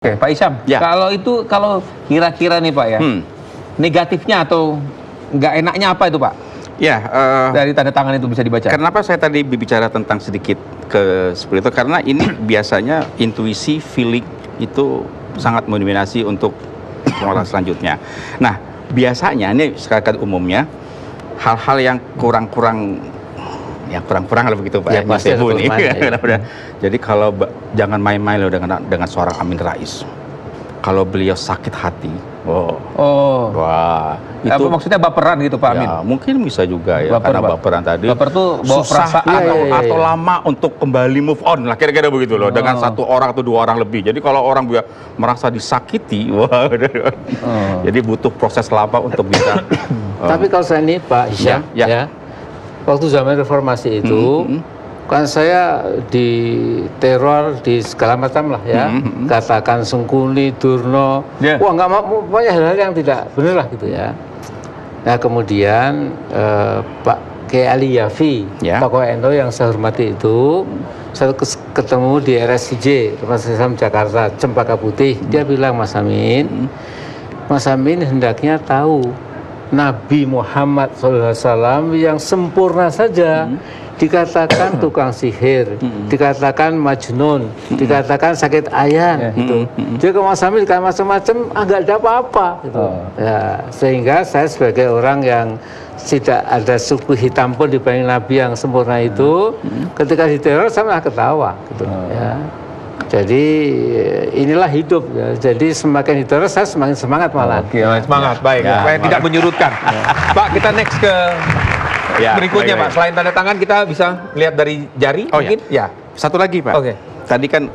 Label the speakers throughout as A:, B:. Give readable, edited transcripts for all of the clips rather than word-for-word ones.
A: Oke, Pak Isyam,
B: Ya.
A: kalau kira-kira nih Pak ya, negatifnya atau nggak enaknya apa itu Pak?
B: Ya,
A: Dari tanda tangan itu bisa dibaca.
B: kenapa saya tadi bicara tentang sedikit ke seperti itu? Karena ini biasanya intuisi, feeling itu sangat mendominasi untuk orang selanjutnya. Nah, biasanya ini sekarang umumnya hal-hal yang kurang-kurang lah begitu Pak.
C: Ya, pasti ada kelemahan, ya.
B: Jadi kalau jangan main-main loh dengan seorang Amin Rais. Kalau beliau sakit hati, wah,
A: itu apa maksudnya baperan gitu Pak Amin?
B: ya, mungkin bisa juga ya,
A: Baper,
B: karena
A: Pak.
B: baperan tadi
A: Baper tuh bawa
B: susah
A: perasaan.
B: atau lama untuk kembali move on lah, kira-kira begitu loh, dengan satu orang atau dua orang lebih. Jadi kalau orang merasa disakiti, wah, jadi butuh proses lama untuk bisa.
C: Tapi kalau saya ini Pak Isyam,
B: Ya.
C: waktu zaman reformasi itu, kan saya diteror di segala macam lah ya, katakan Sengkuni, Durno, wah nggak mau, banyak hal-hal yang tidak benar lah gitu ya. Nah kemudian Pak Kiai Ali Yafi, tokoh NU yang saya hormati itu, saya ketemu di RSIJ, Rumah Sakit Islam Jakarta, Cempaka Putih, dia bilang Mas Amin hendaknya tahu Nabi Muhammad SAW yang sempurna saja dikatakan tukang sihir, dikatakan majnun, dikatakan sakit ayan, gitu. Jadi kalau Mas Amin dikatakan macam-macam, nggak ada apa-apa, gitu. Ya, sehingga saya sebagai orang yang tidak ada suku hitam pun dibanding Nabi yang sempurna itu, ketika diteror saya malah ketawa, gitu. Ya. Jadi inilah hidup ya. Jadi semakin diteror saya semakin semangat malah.
A: Oke, semangat, baik. Supaya tidak menyurutkan. Pak, kita next ke berikutnya Pak. Selain tanda tangan kita bisa lihat dari jari mungkin? Ya.
B: Satu lagi Pak.
A: Oke.
B: Tadi kan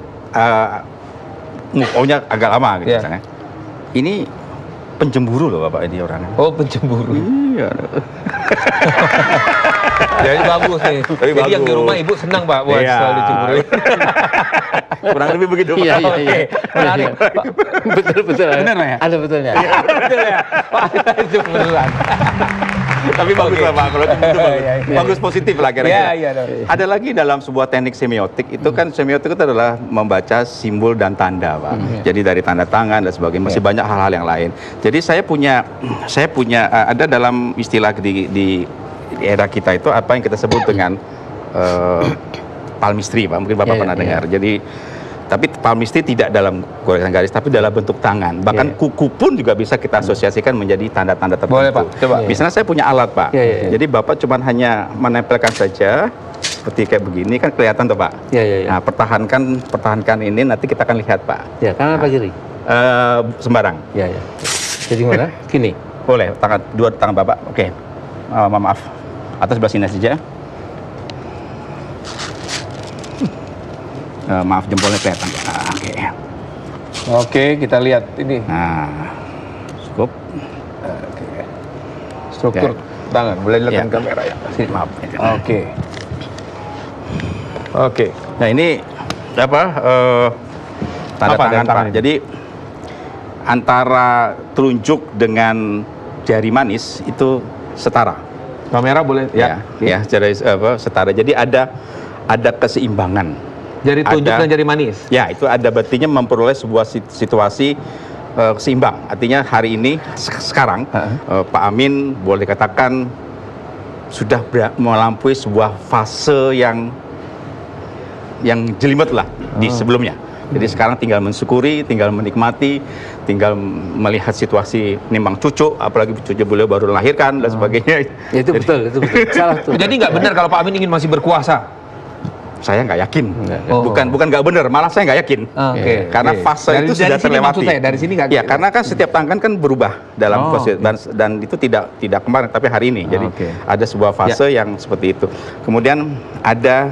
B: move on-nya agak lama gitu misalnya. Ini penjemburu loh Bapak ini orangnya.
A: Oh, penjemburu.
B: Iya.
A: Jadi bagus nih. Jadi yang di rumah ibu senang Pak buat selalu dicemburu.
B: Kurang lebih begitu Pak.
C: Iya.
A: Menarik.
C: Betul.
A: Benar ya?
C: Ada betulnya.
A: Betul ya? Pak, kita cemburuan.
B: Tapi bagus lah Pak, kalau itu bagus positif lah kira-kira.
A: Iya.
B: Ada lagi dalam sebuah teknik semiotik, itu kan semiotik itu adalah membaca simbol dan tanda Pak. Jadi dari tanda tangan dan sebagainya, masih banyak hal-hal yang lain. Jadi saya punya ada dalam istilah di era kita itu apa yang kita sebut dengan palmistry Pak, mungkin Bapak pernah dengar. Jadi tapi palmistry tidak dalam goresan garis, tapi dalam bentuk tangan. Bahkan kuku pun juga bisa kita asosiasikan menjadi tanda-tanda tertentu.
A: Boleh Pak, coba.
B: Misalnya saya punya alat Pak. Jadi Bapak cuma hanya menempelkan saja seperti kayak begini, kan kelihatan tuh Pak. Nah, pertahankan ini, nanti kita akan lihat Pak.
C: Ya, kanan apa kiri?
B: Sembarang.
C: Ya. Jadi mana? Gini.
B: Boleh, dua tangan Bapak. Oke. Maaf. Atas sebelah sini saja. Maaf, jempolnya kelihatan.
A: Oke, kita lihat ini.
B: Nah, cukup.
A: Struktur tangan, boleh dilihat kamera ya.
B: Sini, maaf.
A: Oke.
B: Nah, ini apa? Tanda tangan Pak. Jadi antara telunjuk dengan jari manis itu setara.
A: Kamera boleh
B: Ya, setara. Jadi ada keseimbangan.
A: Jari tunjuk dan jari manis.
B: Ya, itu ada berarti memperoleh sebuah situasi seimbang. Artinya hari ini sekarang Pak Amin boleh katakan sudah melampaui sebuah fase yang jelimet lah di sebelumnya. Jadi sekarang tinggal mensyukuri, tinggal menikmati, tinggal melihat situasi nimbang cucu, apalagi cucu beliau baru melahirkan dan sebagainya.
C: Itu betul. Salah tuh.
A: Jadi nggak benar kalau Pak Amin ingin masih berkuasa.
B: Saya nggak yakin. Bukan nggak benar, malah saya nggak yakin. Karena fase itu sudah terlewati.
A: Dari sini nggak.
B: Ya, karena kan setiap tangan kan berubah dalam fase dan itu tidak kemarin tapi hari ini. Jadi ada sebuah fase yang seperti itu. Kemudian ada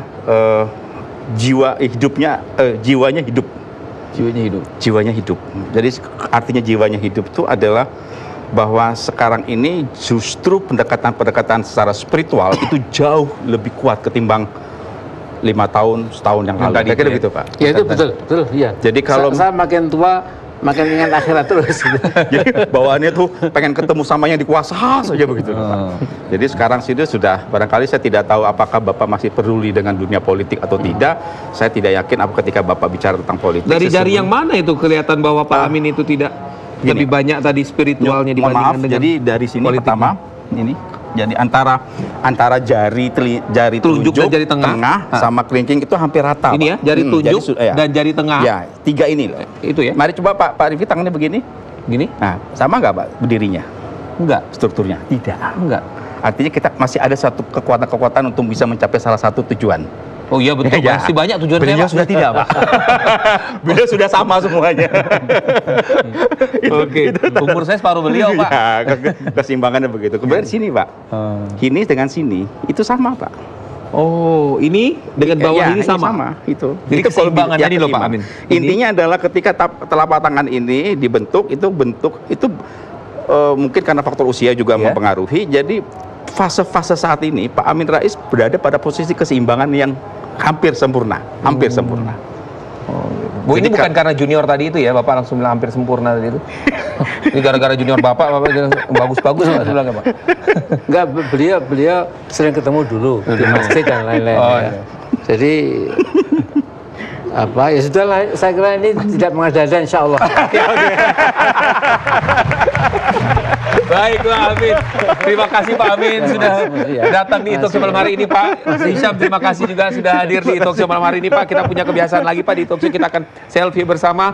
B: jiwanya hidup. Jiwanya hidup. Jadi artinya jiwanya hidup itu adalah bahwa sekarang ini justru pendekatan secara spiritual itu jauh lebih kuat ketimbang 5 tahun, setahun yang lalu. Kira-kira begitu Pak.
C: Ya itu betul. Iya.
B: Jadi kalau
C: saya makin tua makin ingat akhirat terus.
B: Jadi bawaannya tuh pengen ketemu sama yang dikuasa saja begitu. Jadi sekarang sih sudah, barangkali saya tidak tahu apakah Bapak masih peduli dengan dunia politik atau tidak. Saya tidak yakin apa ketika Bapak bicara tentang politik.
A: Dari jari yang mana itu kelihatan bahwa Pak Amin itu tidak lebih banyak tadi spiritualnya dibandingkan dengan
B: jadi dari sini
A: politiknya.
B: pertama ini. Jadi antara jari telunjuk
A: dan jari tengah,
B: sama kelingking itu hampir rata.
A: Ini ya, jari telunjuk dan jari tengah.
B: Ya, 3 ini loh.
A: Itu ya.
B: Mari coba Pak Rifki tangannya begini.
A: Gini?
B: Nah, sama nggak Pak berdirinya?
A: Enggak.
B: Strukturnya? Tidak.
A: Enggak.
B: Artinya kita masih ada satu kekuatan-kekuatan untuk bisa mencapai salah satu tujuan.
A: Oh iya betul, masih banyak tujuan saya, Pak.
B: Sudah tidak, Pak. Beliau sudah sama semuanya.
A: Oke, umur saya separuh beliau, Pak.
B: Ya, keseimbangannya begitu. Kemudian sini, Pak. Sini dengan sini, itu sama, Pak.
A: Oh, ini dengan bawah ini sama?
B: Itu.
A: Jadi keseimbangan tadi loh, Pak Amin.
B: Intinya adalah ketika telapak tangan ini dibentuk, itu mungkin karena faktor usia juga mempengaruhi. Jadi fase-fase saat ini Pak Amin Rais berada pada posisi keseimbangan yang hampir sempurna,
A: Bu, ini bukan karena junior tadi itu ya, Bapak langsung bilang hampir sempurna tadi itu. Ini gara-gara junior Bapak bagus-bagus Pak sebelumnya, Pak.
C: Enggak, beliau sering ketemu dulu di masjid dan lain-lain. Ya. Jadi ya sudahlah, saya kira ini tidak mengada-ada, insya Allah.
A: Baik Pak Amin, terima kasih Pak Amin sudah datang di Talkshow malam hari ini, Pak. Hisham, terima kasih juga sudah hadir di Talkshow malam hari ini, Pak. Kita punya kebiasaan lagi, Pak, di Talkshow kita akan selfie bersama.